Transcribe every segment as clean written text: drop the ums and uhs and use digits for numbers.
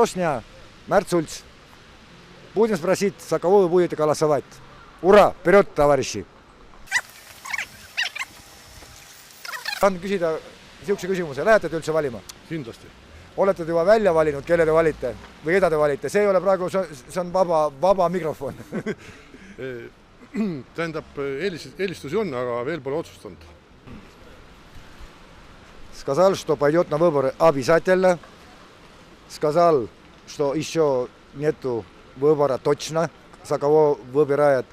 Bosnia, Märt Sults. Будем спросить, за кого вы будете голосовать. Ура! Вперед, товарищи! Tahan küsida siukse küsimuse, lähete te üldse valima? Kindlasti. Olete te juba välja valinud, kelle te valite või keda te valite? See ei ole praegu, see on vaba mikrofon. Tähendab, eelistusi on, aga veel pole otsustanud. Сказал, что пойдет на выборы обязательно. Сказал, что еще нету выбора точно, за кого выбирает.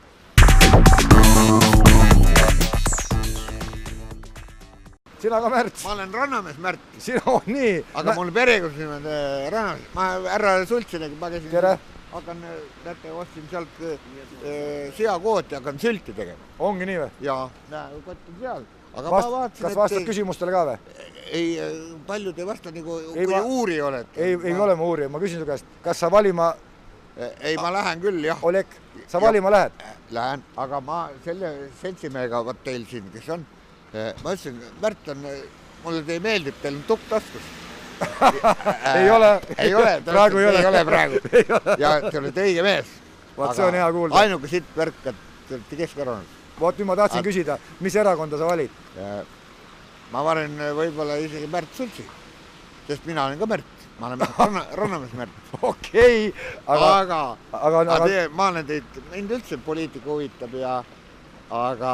Sina ka Märt? Ma olen Rannamees Märt. Sina on nii. Aga mul perekonnasnimed Rannamees. Ma härra Sultsinegi, ma käisin. Tere. Hakkan, näete, ostsin sealt seakooti, hakkan sülti tegema. Ongi nii või? Jaa, kott on seal. Aga ma vaatasin, kas vastad küsimustele ka või? Ei, palju te vasta nagu, kui uuri olete. Ei ole ma uuri. Ma küsin su käest, kas sa valima... Ei, ma lähen küll, jah. Oleg, sa valima lähed? Lähen, aga ma selle seltsimehega, vaat teil siin, kes on, ma ütlesin, Märt on, mulle teie meeldib, teil on tukk taskus. Ei ole. Ei ole, praegu ei ole praegu. Ja te olete õige mees. Vaat see on hea kuulda. Ainuke siit värk, et te olete Keskerakond. Vaat nüüd ma tahtsin küsida, mis erakonda sa valid? Ma valen võib-olla isegi Märt Sultsi, sest mina olen ka Märt. Ma olen Rannamees Märt. Okei, aga ma olen teid, mind üldse poliitika huvitab, aga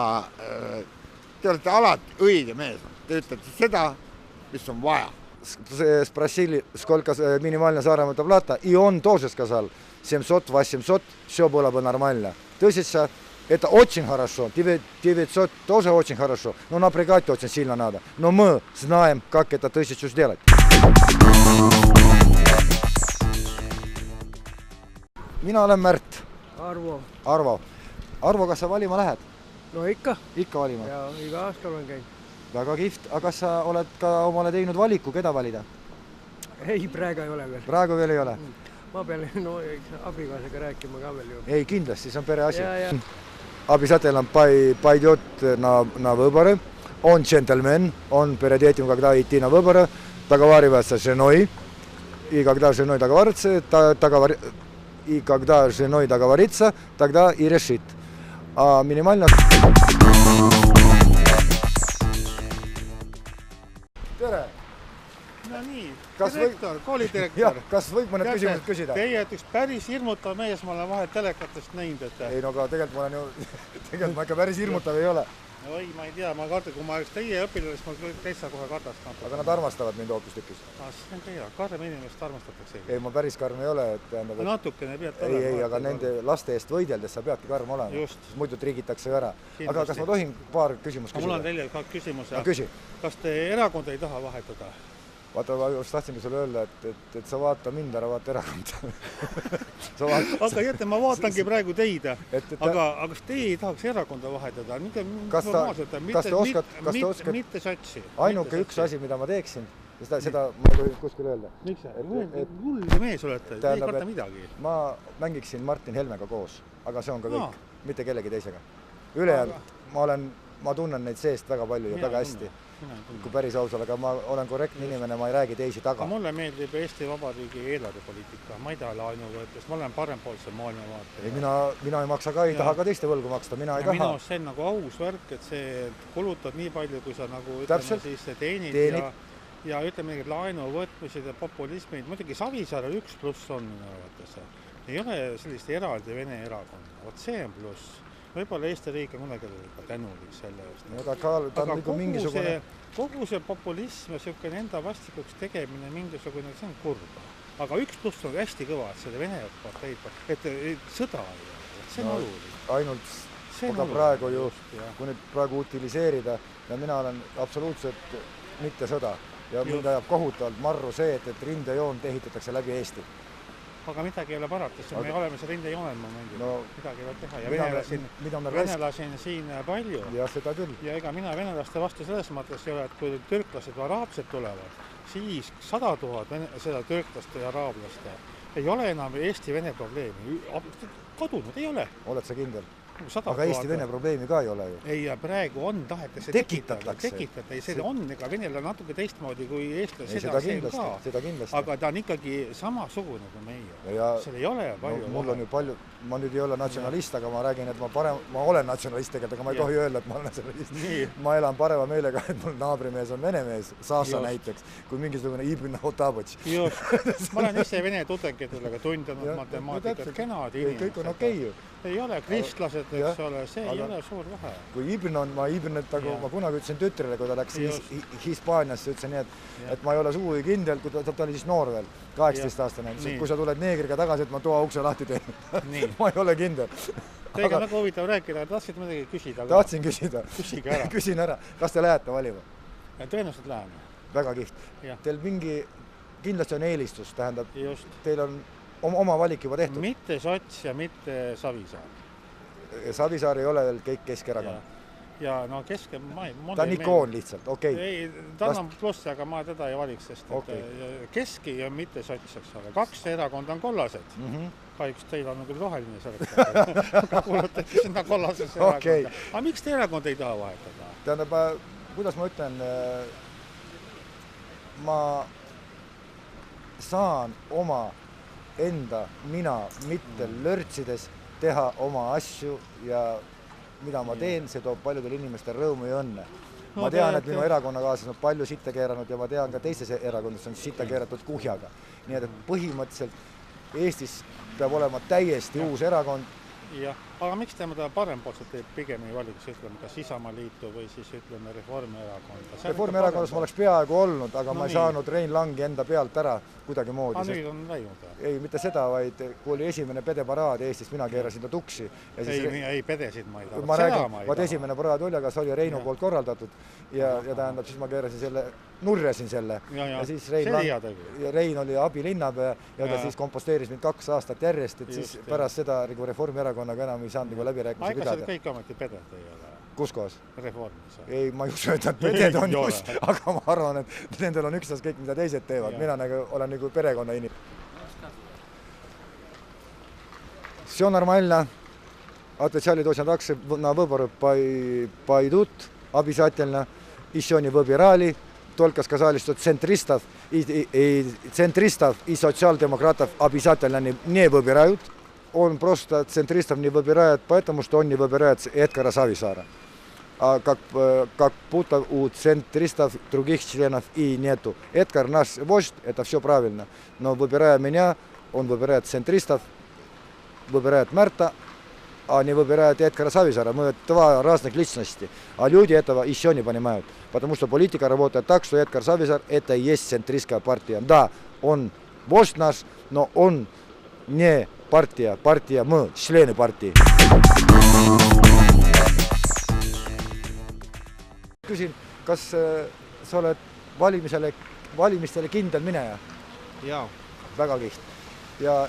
te olete alati õige mees. Te ütlete seda, mis on vaja. Спросили, сколько минимальная заработная плата, и он тоже сказал 700-800, все было бы нормально. 1000 это очень хорошо, 900 тоже очень хорошо, но напрягать очень сильно надо. Но мы знаем, как это 1000 сделать. Mina olen Märt. Arvo. Arvo, kas sa valima lähed? No ikka. Ikka valima? Ja iga aasta olen käinud. Väga kihvt. Aga kas sa oled ka omale teinud valiku, keda valida? Ei, praegu ei ole veel. Praegu veel ei ole? Ma pean abikaasega rääkima ka veel ju. Ei, kindlasti, see on pere asi. Ja. Обязательно пойдет на выборы. Он джентльмен, он перед этим, когда идти на выборы, договаривается с женой. И когда с женой договорится, тогда и решит. А минимально... Tere! No nii, Direktor, koolidirektor. Kas võib mõned küsimused küsida? Teie üks päris hirmutav mees, ma olen vahel telekatest näinud, et... Ei, no aga tegelikult ma olen ju... Tegelikult ma ikka päris hirmutav ei ole. Oi, ma ei tea, ma kardan, kui ma oleks teie õpilanes, ma täitsa kohe kardast. Aga nad armastavad mind hoopis tükis. See on teie, karm inimest armastatakse. Ei, ma päris karm ei ole. Natukene pead olema. Ei, aga nende laste eest võideldes sa peadki karm olema. Just. Muidu trigitakse ära. Aga kas ma tohin paar küsimust küsida? Mul on teile ka küsimus. Küsi. Kas te erakonda ei taha vahetada? Vaata, ma just tahtsingi sulle öelda, et sa vaata mind ära, vaata erakonda. Aga jätte, ma vaatangi praegu teid. Aga kas teie ei tahaks erakonda vahetada? Mitte satsi. Ainuke üks asi, mida ma teeksin, seda ma ei tohi kuskil öelda. Miks see? Hull mees olete, ei karta midagi. Ma mängiksin Martin Helmega koos, aga see on ka kõik, mitte kellegi teisega. Ülejäänud, ma tunnen neid seest väga palju ja väga hästi. Kui päris ausal, aga ma olen korrektne inimene, ma ei räägi teisi taga. Mulle meeldib Eesti Vabariigi eelarvepoliitika, ma ei taha laenuvõetlust, ma olen parempoolse maailmavaate. Mina ei maksa ka, ei taha ka teiste võlgu maksta, mina ei taha. Minu see on nagu aus värk, et see kulutad nii palju, kui sa nagu ütleme siis teenid ja ütleme mingid laenuvõtmised ja populismid. Muidugi Savisaare üks pluss on minu arvates. Ei ole sellist eraldi Vene erakonda, vot see on pluss. Võib-olla Eesti riik on kunagi tänulik selle eest. Aga kogu see populism ja selline enda vastikuks tegemine mingisugune, see on kurb. Aga üks pluss on hästi kõva, et selle Vene parteid, et sõda ei ole, see on oluline. Ainult, aga praegu ju, kui nüüd praegu utiliseerida, ja mina olen absoluutselt mitte sõda. Ja mind ajab kohutavalt marru see, et rindejoon ehitatakse läbi Eesti. Aga midagi ei ole parata, sest me oleme see rindejoonel momendil. Midagi ei ole teha. Ja venelasin siin palju. Ja seda küll. Ja ega mina venelaste vastu selles mõttes ei ole, et kui türklased või araabsed tulevad, siis 100 000 seda türklaste ja araablaste ei ole enam Eesti-Vene probleemi. Kadunud ei ole. Oled sa kindel? Aga Eesti-Vene probleemi ka ei ole ju. Ei, ja praegu on, tahetakse tekitada. Ei, see on, ega Venel on natuke teistmoodi kui eestlased, seda kindlasti. Aga ta on ikkagi samasugune kui meie. Seal ei ole palju. Mul on ju palju, ma nüüd ei ole natsionalist, aga ma räägin, et ma olen natsionalist tegelikult, aga ma ei tohi öelda, et ma olen natsionalist. Ma elan parema meelega, et mul naabrimees on vene mees, Saasa näiteks, kui mingisugune Ibn Hotabõtš. Ma olen ise vene tudengitele tundanud matemaatikat, kenad inimesed. Kõik on okei ju. Ei ole kristlased, eks ole, see ei ole suur vahe. Kui Ibn on, ma kunagi ütlesin tütrele, kui ta läks Hispaaniasse, ütlesin nii, et ma ei ole sugugi kindel, kui ta oli siis noor veel, 18-aastane, kui sa tuled neegriga tagasi, et ma toa ukse lahti teen. Ma ei ole kindel. Teiega nagu huvitav rääkida, tahtsid midagi küsida? Tahtsin küsida. Küsige ära. Küsin ära. Kas te lähete valima? Tõenäoliselt läheme. Väga kiht. Teil mingi, kindlasti on eelistus, tähendab, teil on oma valik juba tehtud. Mitte Sots ja mitte Savisaar. Savisaar ei ole veel kõik Keskerakond. Ja no Keske... Ta on ikoon lihtsalt, okei. Ei, ta on plussi, aga ma teda ei valiks, sest Keski ja mitte Sots, eks ole. 2 erakonda on kollased. Kahjuks teil on küll roheline sellega. Aga kuulutati sinna kollasesse erakonda. Aga miks te erakond ei taha vahetada? Tähendab, kuidas ma ütlen, ma saan oma enda mina mitte lörtsides teha oma asju ja mida ma teen, see toob paljudel inimestel rõõmu ja õnne. Ma tean, et minu erakonnakaaslased on palju sitta keeranud ja ma tean ka teises erakondas on sitta keeratud kuhjaga. Nii et põhimõtteliselt Eestis peab olema täiesti uus erakond. Jah, aga miks te parempoolselt teeb pigem ei valiks, ütleme, kas Isamaa liitu või siis ütleme Reformierakonda? Reformierakondas ma oleks peaaegu olnud, aga ma ei saanud Rein Langi enda pealt ära kuidagi moodi. Aga nüüd on läinud? Ei, mitte seda, vaid kui oli esimene pedeparaad Eestis, mina keerasin ta tuksi. Ei, pedesid ma ei taha. Ma räägin, vaat esimene paraad oli, aga see oli Reinu poolt korraldatud ja tähendab, siis ma keerasin selle, nurjasin selle. Ja siis Rein oli abilinnapea ja ta siis komposteeris mind 2 aastat järjest, et siis pärast seda Reformierakonnaga enam ei saanud läbirääkimisi pidada. Aega kõik ameti peded ei ole? Kus kohas? Reformis. Ei, ma just öelda, et peded on just, aga ma arvan, et nendel on ükstas kõik, mida teised teevad. Mina olen nagu perekonna inimene. Все нормально. Отвечали точно так же. На выборы пойдут обязательно. Еще не выбирали. Только сказали, что центристов и социал-демократов обязательно не выбирают. Он просто центристов не выбирает, потому что он не выбирает Эдгара Сависара. А как будто у центристов других членов и нету. Эдгар наш вождь, это все правильно. Но выбирая меня, он выбирает центристов, выбирает Мэрта, а не выбирает Эдгара Сависара. Мы 2 разных личности. А люди этого еще не понимают. Потому что политика работает так, что Эдгар Сависар это и есть центристская партия. Да, он вождь наш, но он не партия, мы, члены партии. Küsin, kas sa oled valimistele kindel mineja? Jaa. Väga kiht. Ja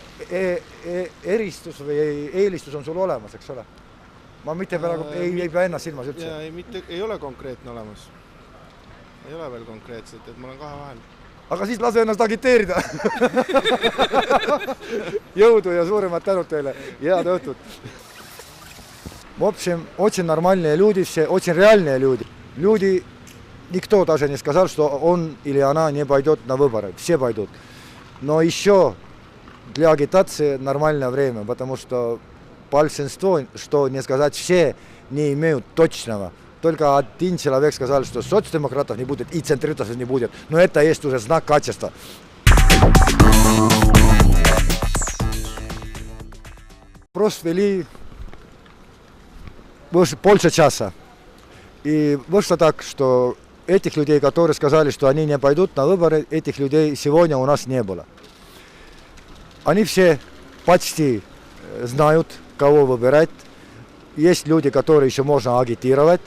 eristus või eelistus on sul olemas, eks ole? Ma mitte praegu ei pea ennast silmas üldse. Ei ole konkreetne olemas. Ei ole veel konkreetselt, et ma olen 2 vahel. Aga siis lase ennast agiteerida. Jõudu ja suuremad tänud teile. Head õhtut. В общем, очень нормальные люди все, очень реальные люди. Люди, никто даже не сказал, что он или она не пойдет на выборы. Все пойдут. Но еще для агитации нормальное время, потому что большинство, что не сказать все, не имеют точного. Только один человек сказал, что соцдемократов не будет и центристов не будет. Но это есть уже знак качества. Вопрос вели больше часа. И вышло так, что этих людей, которые сказали, что они не пойдут на выборы, этих людей сегодня у нас не было. Они все почти знают, кого выбирать. Есть люди, которые еще можно агитировать.